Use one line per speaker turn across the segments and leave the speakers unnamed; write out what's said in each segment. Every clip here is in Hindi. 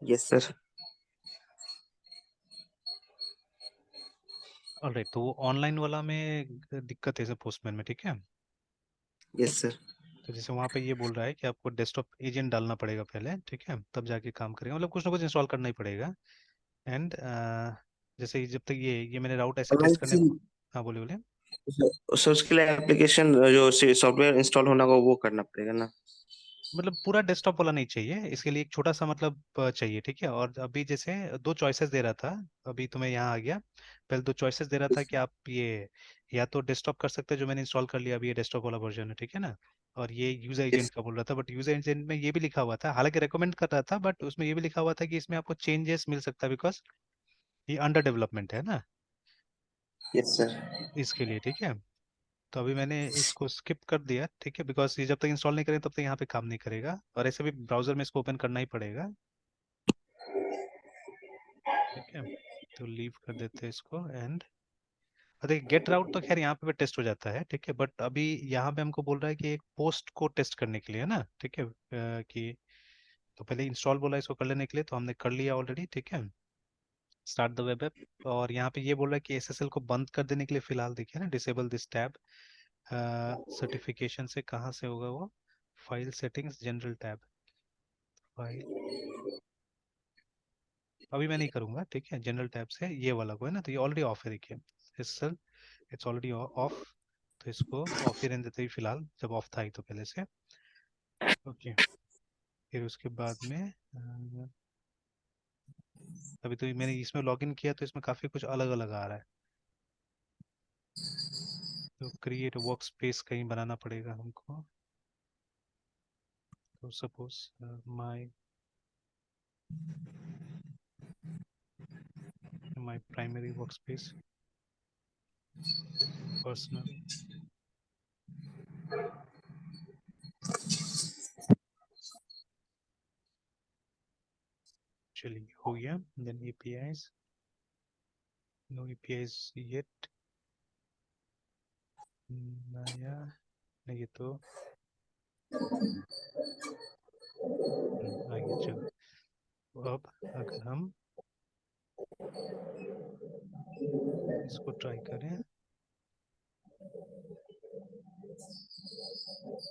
Yes sir.
ऑलराइट, तो वो ऑनलाइन वाला में दिक्कत है पोस्टमैन में, ठीक है।
Yes sir.
तो जैसे वहाँ पे ये बोल रहा है कि आपको डेस्कटॉप एजेंट डालना पड़ेगा पहले, ठीक है, तब जाके काम करेगा, मतलब कुछ ना कुछ इंस्टॉल करना ही पड़ेगा। एंड जैसे जब तक ये मैंने राउट ऐसे टेस्ट करने।
ऑनलाइन
हाँ, बोलिए बोलिए।
सर, उसके लिए एप्लीकेशन जो सॉफ्टवेयर इंस्टॉल होना होगा वो करना पड़ेगा ना?
मतलब पूरा डेस्कटॉप वाला नहीं चाहिए, इसके लिए एक छोटा सा मतलब चाहिए, ठीक है। और अभी जैसे दो चॉइसेस दे रहा था, अभी तुम्हें यहाँ आ गया। पहले दो चॉइसेस दे रहा था कि आप ये या तो डेस्कटॉप कर सकते हैं, जो मैंने इंस्टॉल कर लिया, अभी ये डेस्कटॉप वाला वर्जन है, ठीक है ना। और ये यूजर
यस।
एजेंट का बोल रहा था, बट यूजर एजेंट में ये भी लिखा हुआ था, हालांकि रेकमेंड कर रहा था, बट उसमें ये भी लिखा हुआ था कि इसमें आपको चेंजेस मिल सकता है, बिकॉज ये अंडर डेवलपमेंट है ना,
यस सर।
इसके लिए, ठीक है। तो अभी मैंने इसको स्किप कर दिया, ठीक है, बिकॉज ये जब तक इंस्टॉल नहीं करें तब तक यहाँ पे काम नहीं करेगा, और ऐसे भी ब्राउजर में इसको ओपन करना ही पड़ेगा, ठीक है। तो लीव कर देते हैं इसको। एंड देखिए, गेट राउट तो खैर यहाँ पे भी टेस्ट हो जाता है, ठीक है, बट अभी यहाँ पे हमको बोल रहा है कि एक पोस्ट को टेस्ट करने के लिए, है ना, ठीक है, कि तो पहले इंस्टॉल बोला इसको कर लेने के लिए, तो हमने कर लिया ऑलरेडी, ठीक है। Start the web app. और यहाँ पे ये बोल रहा है कि एसएसएल को बंद कर देने के लिए फिलहाल देखिए ना, डिसेबल दिस टैब। सर्टिफिकेशन से कहाँ से होगा वो, file settings general tab, file. अभी मैं नहीं करूंगा, ठीक है, जनरल टैब से ये वाला को है ना, तो ये ऑलरेडी ऑफ है, देखिए एसएसएल, इट्स ऑलरेडी ऑफ। तो इसको ऑफ ही रहने देते ही फिलहाल, जब ऑफ था ही तो पहले से। ओके। फिर उसके बाद में अभी तो मैंने इसमें लॉगिन किया तो इसमें काफ़ी कुछ अलग अलग आ रहा है। तो क्रिएट वर्क स्पेस कहीं बनाना पड़ेगा हमको। तो suppose my my primary work space, personal. चलिए हो गया। Then APIs, no APIs yet, नया नहीं, ये तो आ गया, चलो। तो अब अगर हम इसको ट्राई करें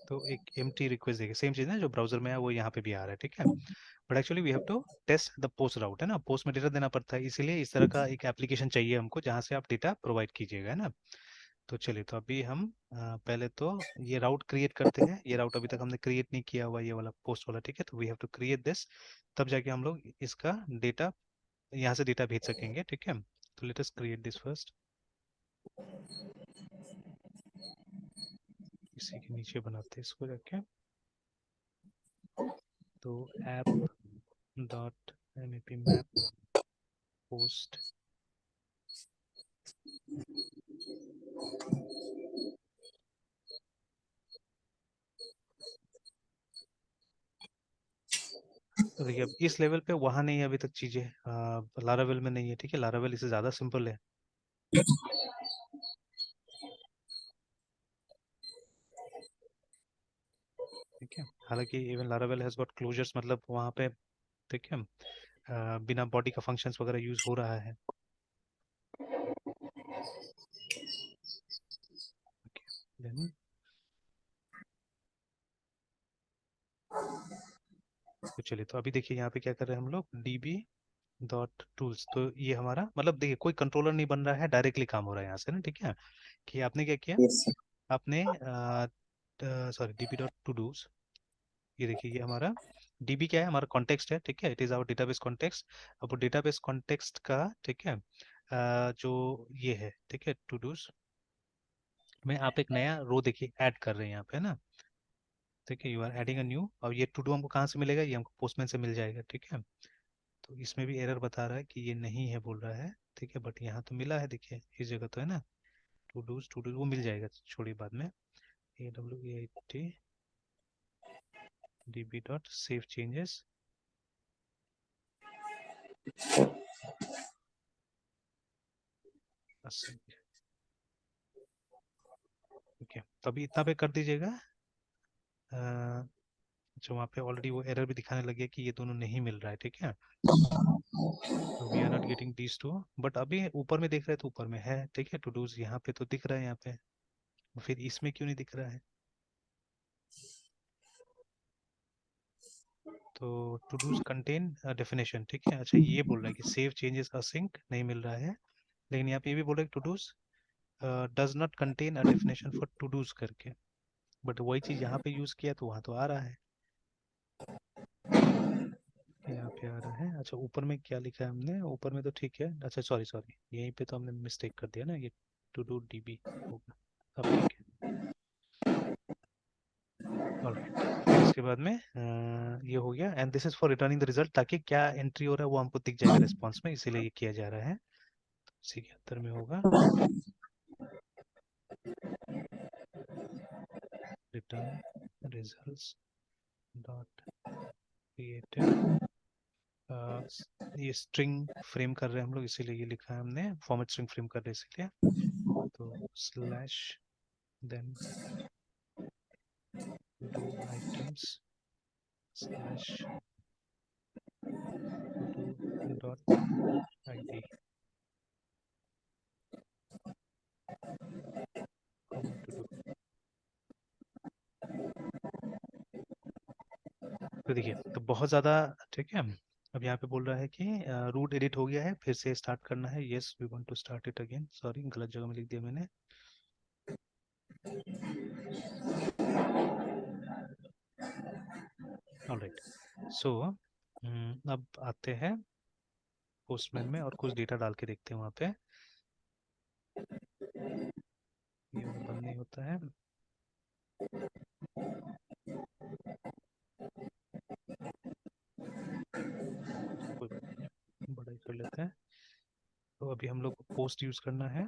तो एक एम्प्टी रिक्वेस्ट देगी, सेम चीज़ ना जो ब्राउजर में है वो यहाँ पे भी आ रहा है, ठीक है। But actually we have to test the post route, है ना, पोस्ट में डेटा देना पड़ता है, इसीलिए इस तरह का एक एप्लीकेशन चाहिए हमको जहाँ से आप डेटा प्रोवाइड कीजिएगा, है ना। तो चलिए, तो अभी हम पहले तो ये राउट क्रिएट करते हैं। ये राउट अभी तक हमने क्रिएट नहीं किया हुआ, ये वाला पोस्ट वाला, ठीक है, तो we have to create this, तब जाके हम लोग इसका डेटा यहाँ से डेटा भेज सकेंगे, ठीक है। तो let us create this first, इसी के नीचे बनाते हैं इसको जाके। तो app dot M P map post. तो देखिए, अब इस लेवल पे वहाँ नहीं है अभी तक चीज़ें, लारावेल में नहीं है, ठीक है, लारावेल इससे ज़्यादा सिंपल है, ठीक है। हालांकि even Laravel has got closures, मतलब वहाँ पे, ठीक है, बिना बॉडी का फंक्शंस वगैरह यूज़ हो रहा है, ओके। देन तो चलिए, तो अभी देखिए यहाँ पे क्या कर रहे हैं हम लोग, डीबी डॉट टूल्स, तो ये हमारा मतलब देखिए कोई कंट्रोलर नहीं बन रहा है, डायरेक्टली काम हो रहा है यहाँ से ना, ठीक है। कि आपने क्या किया,
यस सर।
आपने sorry, DB dot todos, ये देखिए ये हमारा डीबी क्या है, हमारा कॉन्टेक्स्ट है, ठीक है, it is our database context. अब वो डेटाबेस कॉन्टेक्स्ट का, ठीक है, जो ये है, ठीक है, टू डूज में आप एक नया रो देखिए ऐड कर रहे हैं यहाँ पे, है ना, ठीक है, you are adding a new. और ये टू डू हमको कहाँ से मिलेगा, ये हमको पोस्टमैन से मिल जाएगा, ठीक है। तो इसमें भी एरर बता रहा है कि ये नहीं है, बोल रहा है, ठीक है, बट यहाँ तो मिला है, देखिए इस जगह तो है ना, टू डूज वो मिल जाएगा, छोड़िए बाद में। A W A T D B dot save changes, okay, तो अभी इतना पे कर दीजिएगा। जो वहाँ पे ऑलरेडी वो एरर भी दिखाने लगे कि ये दोनों नहीं मिल रहा है, ठीक है। तो we are not getting these two, but अभी ऊपर में देख रहे हैं तो ऊपर में है, ठीक है। टू डूज यहाँ पे तो दिख रहा है यहाँ पे, फिर इसमें क्यों नहीं दिख रहा है? तो टू डूज कंटेन डेफिनेशन, ठीक है। अच्छा, ये बोल रहा है कि सेव चेंजेस असिंक नहीं मिल रहा है, लेकिन यहाँ पे ये भी बोल रहा है todos does not contain a definition for todos करके, बट वही चीज यहाँ पे यूज किया तो वहाँ तो आ रहा है, यहाँ पे आ रहा है। अच्छा, ऊपर में क्या लिखा है हमने? ऊपर में तो ठीक है। अच्छा, सॉरी सॉरी, यहीं पे तो हमने मिस्टेक कर दिया ना, ये टू डू डीबी होगा, अब ठीक है। ऑलराइट, फिर इसके बाद में ये हो गया, and this is for returning the result, ताकि क्या एंट्री हो रहा है वो हमको दिख जाएगा रिस्पॉन्स में, इसीलिए ये किया जा रहा है। इसी के अंदर में होगा रिटर्न रिजल्ट्स डॉट क्रिएटेड। ये स्ट्रिंग फ्रेम कर रहे हैं हम लोग, इसीलिए ये लिखा है हमने, फॉर्मेट स्ट्रिंग फ्रेम कर रहे हैं इसीलिए। तो slash then do items slash to do dot id comma to do। तो देखिए, तो बहुत ज़्यादा, ठीक है। अब यहाँ पे बोल रहा है कि रूट एडिट हो गया है, फिर से स्टार्ट करना है। Yes, we want to start it again, sorry गलत जगह में लिख दिया मैंने। ऑलराइट, सो अब आते हैं पोस्टमैन में और कुछ डेटा डाल के देखते हैं वहाँ पे। ये वाला बंद नहीं होता है। कोई बात नहीं, बड़ा ही कर लेते हैं। तो अभी हम लोग को पोस्ट यूज़ करना है,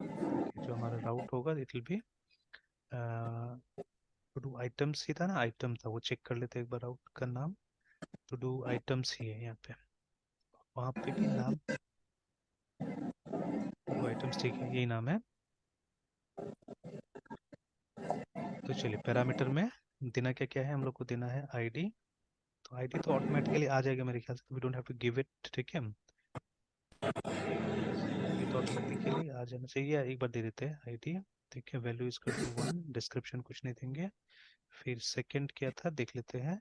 ताकि जो हमारा राउट होगा it will be to do items ही था ना, आइटम था वो, चेक कर लेते हैं एक बार आउट का नाम। टू डू आइटम्स ही है यहाँ पे, वहाँ पे भी नाम टू डू आइटम्स, ठीक है, यही नाम है। तो चलिए, पैरामीटर में देना क्या क्या है, हम लोग को देना है आईडी। तो आईडी तो ऑटोमेटिकली आ जाएगा मेरे ख्याल से, we don't have to give it, ठीक है। ये तो ऑटोमेटिकली आ जाना चाहिए, एक बार दे देते हैं आईडी, ठीक है। Value is equal to 1, description कुछ नहीं देंगे। फिर सेकंड क्या था देख लेते हैं।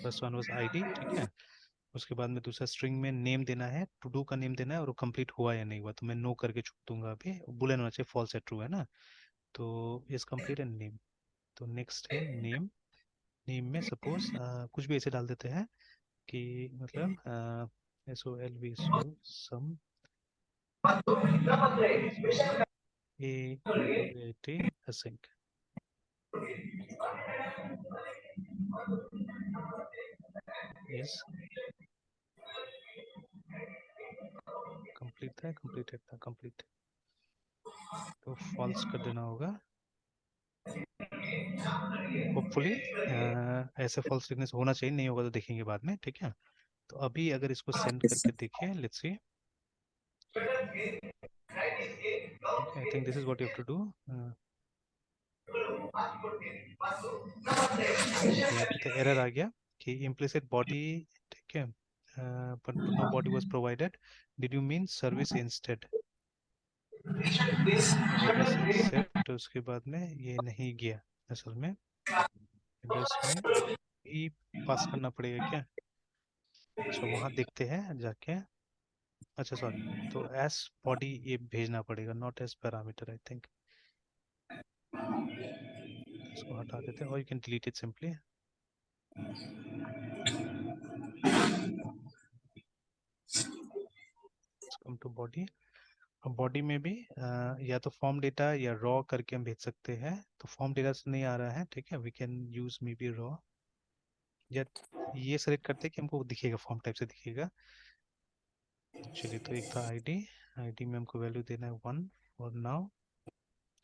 फर्स्ट वन वाज आईडी, ठीक है। उसके बाद में दूसरा स्ट्रिंग में नेम देना है, टू डू का नेम देना है, और वो कंप्लीट हुआ या नहीं हुआ तो मैं नो करके छोड़ दूंगा। अभी बुलेन होना चाहिए, फॉल्स या ट्रू, है ना। तो इज कंप्लीट एंड नेम। तो नेक्स्ट है नेम। नेम में सपोज कुछ भी ऐसे डाल देते हैं कि मतलब SOLV sum AUAT async। Yes, complete था, कंप्लीटेड था, कंप्लीट, तो फॉल्स कर देना होगा। होपफुली ऐसे फॉल्स लिखने से होना चाहिए, नहीं होगा तो देखेंगे बाद में, ठीक है। तो अभी अगर इसको सेंड करके देखें, लेट्स सी, ठीक है। I think this is what you have to do. देखिए, यहाँ पे तो एरर आ गया कि implicit body, ठीक है, but no body was provided, did you mean service instead? Address except, उसके बाद में ये नहीं गया असल में, एड्रेस में ही पास करना पड़ेगा क्या? अच्छा, वहाँ देखते हैं जाके। अच्छा सॉरी, तो एस बॉडी ये भेजना पड़ेगा, not as parameter I think. इसको हटा देते हैं, और you can delete it simply. Come to body. अब बॉडी में भी या तो फॉर्म डेटा या रॉ करके हम भेज सकते हैं। तो फॉर्म डेटा से नहीं आ रहा है, ठीक है, we can use maybe raw, या ये सेलेक्ट करते हैं कि हमको दिखेगा, फॉर्म टाइप से दिखेगा। चलिए, तो एक था आईडी, आईडी में हमको वैल्यू देना है 1 और नाउ,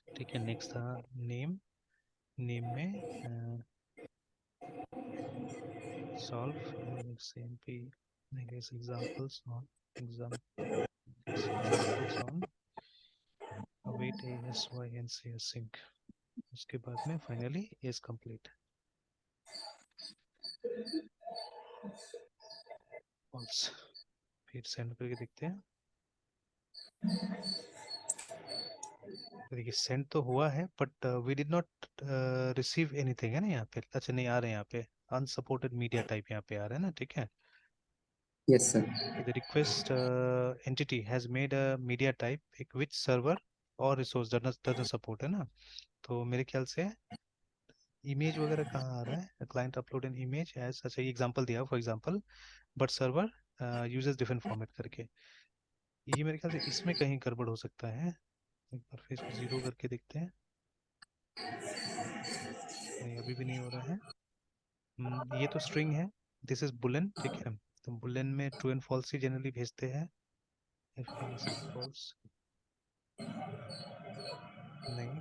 ठीक है। नेक्स्ट था नेम, नेम में solve CMP next examples on await ASYNC async. उसके बाद में फाइनली is complete false. फिर सेंड करके देखते हैं. देखिए सेंड तो हुआ है but we did not receive anything है ना यहाँ पे. अच्छा नहीं आ रहे हैं यहाँ पे अनसपोर्टेड मीडिया टाइप यहाँ पे आ रहा है ना. ठीक है.
Yes, sir.
The request entity has made a media type which server or resource doesn't support है ना. तो मेरे ख्याल से इमेज वगैरह कहाँ आ रहा है. Client upload an image as. अच्छा ये एग्जांपल दिया for example but server uses different format करके. ये मेरे ख्याल से इसमें कहीं गड़बड़ हो सकता है. एक बार फिर इसको 0 करके देखते हैं. नहीं अभी भी नहीं हो रहा है. ये तो स्ट्रिंग है. This is boolean. ठीक है. तो बुलियन में ट्रू एंड फॉल्स ही जनरली भेजते हैं. इफ इज फॉल्स नहीं.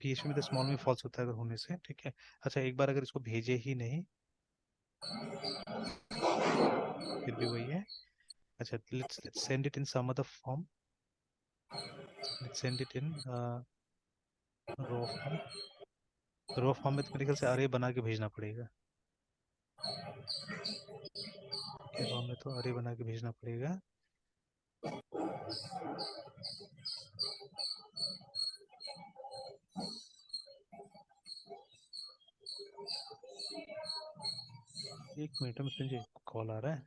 PHP में तो स्मॉल में फॉल्स होता है अगर होने से. ठीक है. अच्छा एक बार अगर इसको भेजे ही नहीं फिर भी वही है. अच्छा let's send it in some other form. Let's send it in raw form. raw form में तो मेरे ख्याल से अरे बना के भेजना पड़ेगा. ठीक है. raw में तो अरे बना के भेजना पड़ेगा. एक मिनट में संजय कॉल आ रहा है.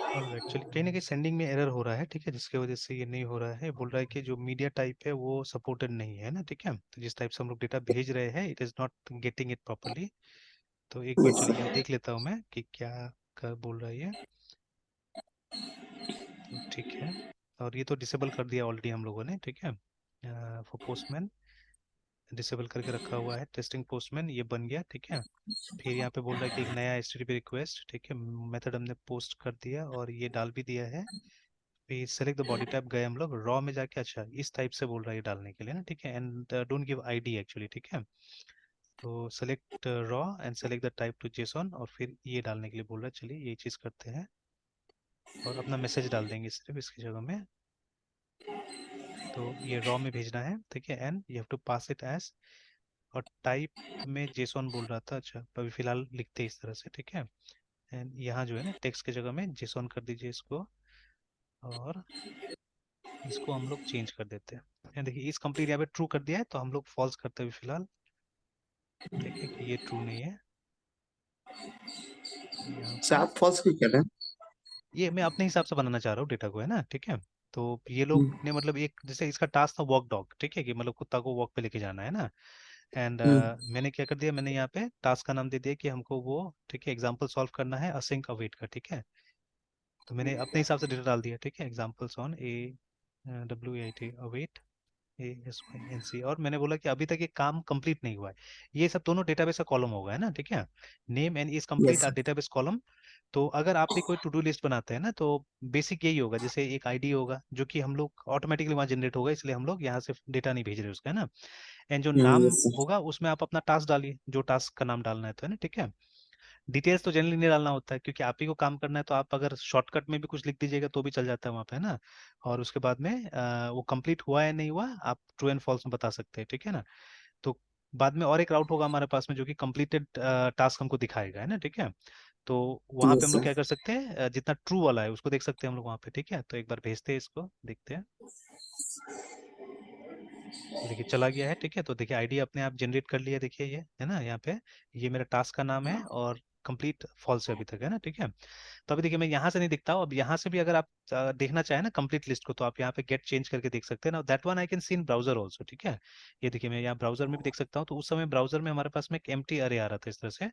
और एक्चुअली कहीं ना कहीं सेंडिंग में एरर हो रहा है. ठीक है. जिसकी वजह से ये नहीं हो रहा है. बोल रहा है कि जो मीडिया टाइप है वो सपोर्टेड नहीं है ना. ठीक है. तो जिस टाइप से हम लोग डेटा भेज रहे हैं it is not getting it properly. तो एक बार
Yes,
चलिए
sir.
यहाँ देख लेता हूँ मैं कि क्या कर बोल रहा है ये. तो ठीक है. और ये तो डिसेबल कर दिया ऑलरेडी हम लोगों ने. ठीक है. फॉर पोस्टमैन डिसेबल करके रखा हुआ है. टेस्टिंग पोस्टमैन ये बन गया. ठीक है. फिर यहाँ पे बोल रहा है कि एक नया HTTP रिक्वेस्ट. ठीक है. मेथड हमने पोस्ट कर दिया और ये डाल भी दिया है. फिर सेलेक्ट द बॉडी टाइप गए हम लोग रॉ में जाके. अच्छा इस टाइप से बोल रहा है ये डालने के लिए ना. ठीक है. And don't give ID actually. ठीक है. तो select raw and select the type two JSON और फिर ये डालने के लिए बोल रहा है. चलिए ये चीज़ करते हैं और अपना मैसेज डाल देंगे सिर्फ इसकी जगह में. तो ये रॉ में भेजना है. ठीक है. And you have to pass it as और टाइप में जेसॉन बोल रहा था. अच्छा तो अभी फिलहाल लिखते हैं इस तरह से. ठीक है. एंड यहाँ जो है ना टेक्स्ट की जगह में जेसॉन कर दीजिए इसको और इसको हम लोग चेंज कर देते हैं. एंड देखिए इस कंप्लीट यहाँ पे ट्रू कर दिया है तो हम लोग फॉल्स करते हैं फिलहाल. ठीक है कि ये ट्रू नहीं है. यहाँ
सर
पे
आप फॉल्स क्यों कर रहे हैं?
ये मैं अपने हिसाब से बनाना चाह रहा हूँ डेटा को है ना. ठीक है. तो ये लोग
हम्म,
ने मतलब एक जैसे इसका टास्क था वॉक डॉग. ठीक है कि मतलब कुत्ता को वॉक पे लेके जाना है ना. एंड
हम्म,
मैंने क्या कर दिया. मैंने यहाँ पे टास्क का नाम दे दिया कि हमको वो ठीक है एग्जाम्पल सॉल्व करना है असिंक अवेट का. ठीक है. तो मैंने अपने हिसाब से डेटा डाल दिया. ठीक है. Examples on AWAIT await ASYNC और मैंने बोला कि अभी तक ये काम कंप्लीट नहीं हुआ है. ये सब दोनों डेटाबेस का कॉलम होगा है ना. ठीक है. Name and is
yes,
complete are
sir.
Database column. तो अगर आप भी कोई टू डू लिस्ट बनाते हैं ना तो बेसिक यही होगा. जैसे एक ID होगा जो कि हम लोग ऑटोमेटिकली वहाँ जनरेट होगा इसलिए हम लोग यहाँ से डेटा नहीं भेज रहे उसका है ना. एंड जो नाम
Yes, sir.
होगा उसमें आप अपना टास्क डालिए जो टास्क का नाम डालना है तो है ना. ठीक है. डिटेल्स तो जनरली नहीं डालना होता है क्योंकि आप ही को काम करना है. तो आप अगर शॉर्टकट में भी कुछ लिख दीजिएगा तो भी चल जाता है वहाँ पे है ना. और उसके बाद में वो कंप्लीट हुआ है नहीं हुआ आप ट्रू एंड फॉल्स में बता सकते हैं. ठीक है ना. तो बाद में और एक राउट होगा हमारे पास में जो कि कंप्लीटेड टास्क हमको दिखाएगा है ना. ठीक है. तो वहाँ पे
Yes,
हम लोग
sir.
क्या कर सकते हैं जितना ट्रू वाला है उसको देख सकते हैं हम लोग वहाँ पे. ठीक है. तो एक बार भेजते हैं इसको देखते हैं. ये देखिए चला गया है. ठीक है. तो देखिए ID अपने आप जनरेट कर लिया. देखिए ये है ना यहाँ पे ये मेरा टास्क का नाम है और कंप्लीट फॉल्स है अभी तक है ना. ठीक है. तो अभी देखिए मैं यहाँ से नहीं दिखता हूँ. अब यहाँ से भी अगर आप देखना चाहें ना कंप्लीट लिस्ट को तो आप यहाँ पे गेट चेंज करके देख सकते हैं ना. That one I can see in browser also. ठीक है. ये देखिए मैं यहाँ ब्राउजर में भी देख सकता हूँ. तो उस समय ब्राउजर में हमारे पास में एक एम्प्टी अरे आ रहा था इस तरह से.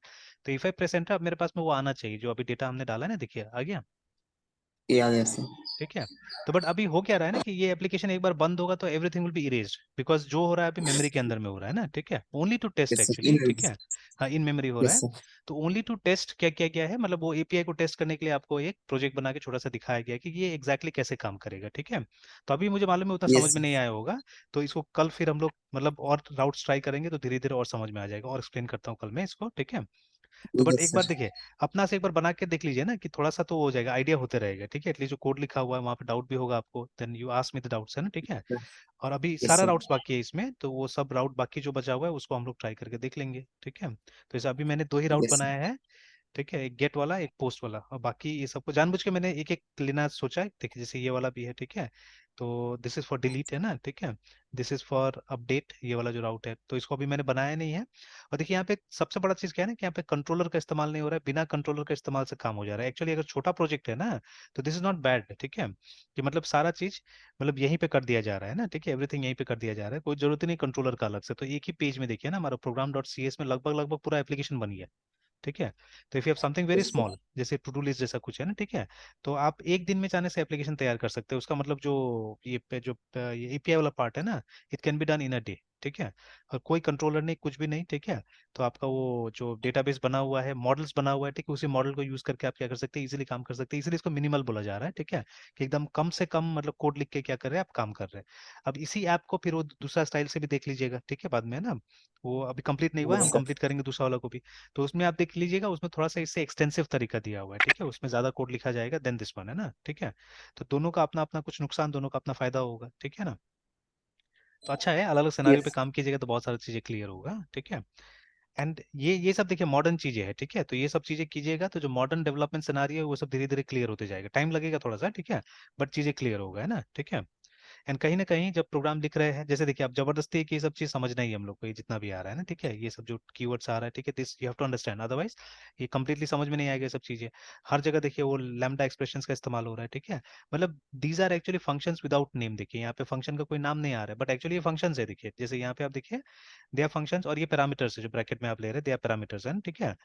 तो इफ आई प्रेस एंटर अब मेरे पास में वो आना चाहिए जो अभी डेटा हमने डाला है ना. देखिए आ गया.
याद है सर।
ठीक है। तो बट अभी हो क्या रहा है ना कि ये एप्लीकेशन एक बार बंद होगा तो everything will be erased, because जो हो रहा है अभी मेमोरी के अंदर में हो रहा है ना, ठीक है, only to test
yes sir,
actually, ठीक है। हाँ, इन मेमोरी हो रहा
यस
है।
सर,
तो ओनली टू टेस्ट क्या क्या क्या है, मतलब वो एपीआई को टेस्ट करने के लिए आपको एक प्रोजेक्ट बना के छोटा सा दिखाया गया है कि ये एग्जैक्टली कैसे काम करेगा, ठीक है। तो अभी मुझे मालूम है उतना समझ
यस
में
सर,
नहीं आया होगा, तो इसको कल फिर हम लोग मतलब और राउट्स ट्राई करेंगे तो धीरे धीरे और समझ में आ जाएगा, और एक्सप्लेन करता हूँ कल मैं इसको, ठीक है। तो बट
यस
एक बार
सर,
देखिए, अपना से एक बार बना के देख लीजिए ना कि थोड़ा सा तो हो जाएगा, आइडिया होते रहेगा, ठीक है। एटलीस्ट जो कोड लिखा हुआ है वहाँ पे डाउट भी होगा आपको, then you ask me the doubts, है ना, ठीक है। और अभी
यस
सारा
सर,
राउट्स बाकी है इसमें, तो वो सब राउट बाकी जो बचा हुआ है उसको हम लोग ट्राई करके देख लेंगे, ठीक है। तो इसे अभी मैंने 2 ही राउट
यस सर,
बनाया है, ठीक है, एक गेट वाला एक पोस्ट वाला, और बाकी ये सबको जानबूझ के मैंने एक एक लेना सोचा है, ठीक है, जैसे ये वाला भी है, ठीक है। तो दिस इज फॉर डिलीट है ना, ठीक है। दिस इज फॉर अपडेट, ये वाला जो राउट है, तो इसको अभी मैंने बनाया नहीं है। और देखिए यहाँ पे सबसे बड़ा चीज क्या है ना कि यहाँ पे कंट्रोलर का इस्तेमाल नहीं हो रहा है, बिना कंट्रोलर का इस्तेमाल से काम हो जा रहा है। एक्चुअली अगर छोटा प्रोजेक्ट है ना तो दिस इज नॉट बैड, ठीक है, कि मतलब सारा चीज मतलब यहीं पे कर दिया जा रहा है ना, ठीक है, एवरीथिंग यहीं पे कर दिया जा रहा है, कोई जरूरत ही नहीं कंट्रोलर का अलग से। तो एक ही पेज में देखिए ना हमारा प्रोग्राम डॉट सी एस में लगभग लगभग पूरा एप्लीकेशन बन गया, ठीक है। तो if you have something very
yes sir,
small, जैसे टू डू लिस्ट जैसा कुछ है ना, ठीक है, तो आप एक दिन में चाहने से एप्लीकेशन तैयार कर सकते हो। उसका मतलब जो ये एपीआई वाला पार्ट है ना, it can be done in a day, ठीक है। और कोई कंट्रोलर नहीं, कुछ भी नहीं, ठीक है। तो आपका वो जो डेटाबेस बना हुआ है, मॉडल्स बना हुआ है, ठीक है, उसी मॉडल को यूज करके आप क्या कर सकते हैं, इजीली काम कर सकते हैं। इसीलिए इसको मिनिमल बोला जा रहा है, ठीक है, कि एकदम कम से कम मतलब कोड लिख के क्या कर रहे हैं आप, काम कर रहे हैं। अब इसी ऐप को फिर वो दूसरा स्टाइल से भी देख लीजिएगा, ठीक है, बाद में है ना, वो अभी कंप्लीट नहीं हुआ है, हम
यस सर,
कंप्लीट करेंगे दूसरा वाला को भी। तो उसमें आप देख लीजिएगा, उसमें थोड़ा सा इससे एक्सटेंसिव तरीका दिया हुआ है, ठीक है, उसमें ज्यादा कोड लिखा जाएगा देन दिस वन, है ना, ठीक है। तो दोनों का अपना अपना कुछ नुकसान, दोनों का अपना फायदा होगा, ठीक है ना। तो अच्छा है, अलग अलग सिनारियो पे
यस
काम कीजिएगा तो बहुत सारी चीजें क्लियर होगा, ठीक है। एंड ये सब देखिए मॉडर्न चीजें हैं, ठीक है, तो ये सब चीजें कीजिएगा तो जो मॉडर्न डेवलपमेंट सिनारियो है वो सब धीरे धीरे क्लियर होते जाएगा, टाइम लगेगा थोड़ा सा, ठीक है, बट चीजें क्लियर होगा, है ना, ठीक है। एंड कहीं ना कहीं जब प्रोग्राम लिख रहे हैं, जैसे देखिए आप जबरदस्ती है कि ये सब चीज समझना ही है हम लोग को, ये जितना भी आ रहा है ना, ठीक है, ये सब जो कीवर्ड्स आ रहा है, ठीक है, this you have to understand, otherwise ये कंप्लीटली समझ में नहीं आएगा ये सब चीजें। हर जगह देखिए वो लैम्डा एक्सप्रेशंस का इस्तेमाल हो रहा है, ठीक है, मतलब these are actually functions without name. देखिए यहाँ पे फंक्शन का कोई नाम नहीं आ रहा है, बट एक्चुअली ये फंक्शंस है, देखिए जैसे यहाँ पे आप देखिए दे आर फंक्शंस, और ये पैरामीटर्स है जो ब्रैकेट में आप ले रहे हैं, दे आर पैरामीटर्स हैं, ठीक है।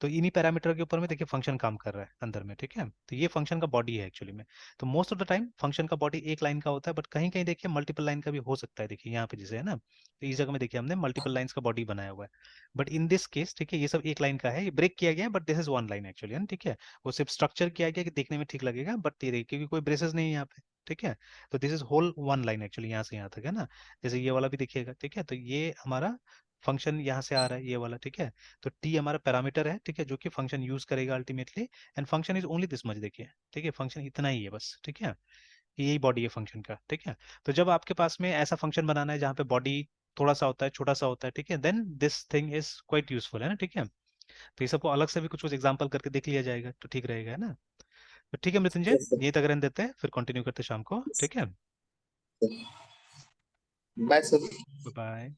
तो इन्हीं पैरामीटर के ऊपर में देखिए फंक्शन काम कर रहा है अंदर में, ठीक है। तो ये फंक्शन का बॉडी है एक्चुअली में। तो most of the time function का बॉडी एक लाइन का होता है, बट कहीं कहीं देखिए मल्टीपल लाइन का भी हो सकता है, देखिए यहाँ पे जैसे है ना, तो इस जगह में देखिए हमने मल्टीपल लाइंस का बॉडी बनाया हुआ है। बट इन दिस केस, ठीक है, ये सब एक लाइन का है, ये ब्रेक किया गया है, but this is one line actually, है ना, ठीक है। वो सिर्फ स्ट्रक्चर किया गया कि देखने में ठीक लगेगा, बट ये क्योंकि कोई ब्रेसेस नहीं है यहाँ पे, ठीक है। तो this is whole one line actually, यहाँ से यहाँ तक, है ना। जैसे ये वाला भी देखिएगा, ठीक है, तो ये हमारा फंक्शन यहाँ से आ रहा है, ये वाला, ठीक है। तो टी हमारा पैरामीटर है, ठीक है, जो कि फंक्शन यूज करेगा ultimately. And function is only this much, देखिए, ठीक है, फंक्शन इतना ही है बस, ठीक है। यही बॉडी है फंक्शन का, ठीक है। तो जब आपके पास में ऐसा फंक्शन बनाना है जहाँ पे बॉडी थोड़ा सा होता है, छोटा सा होता है, ठीक है, then this thing is quite useful, है ना, ठीक है। तो ये सबको अलग से भी कुछ कुछ एग्जाम्पल करके देख लिया जाएगा तो ठीक रहेगा, है ना। तो ठीक है मृत्युंजय,
यस
यही तक रहने देते हैं, फिर कंटिन्यू करते हैं शाम को, ठीक है।
Sir, bye sir.
बाय।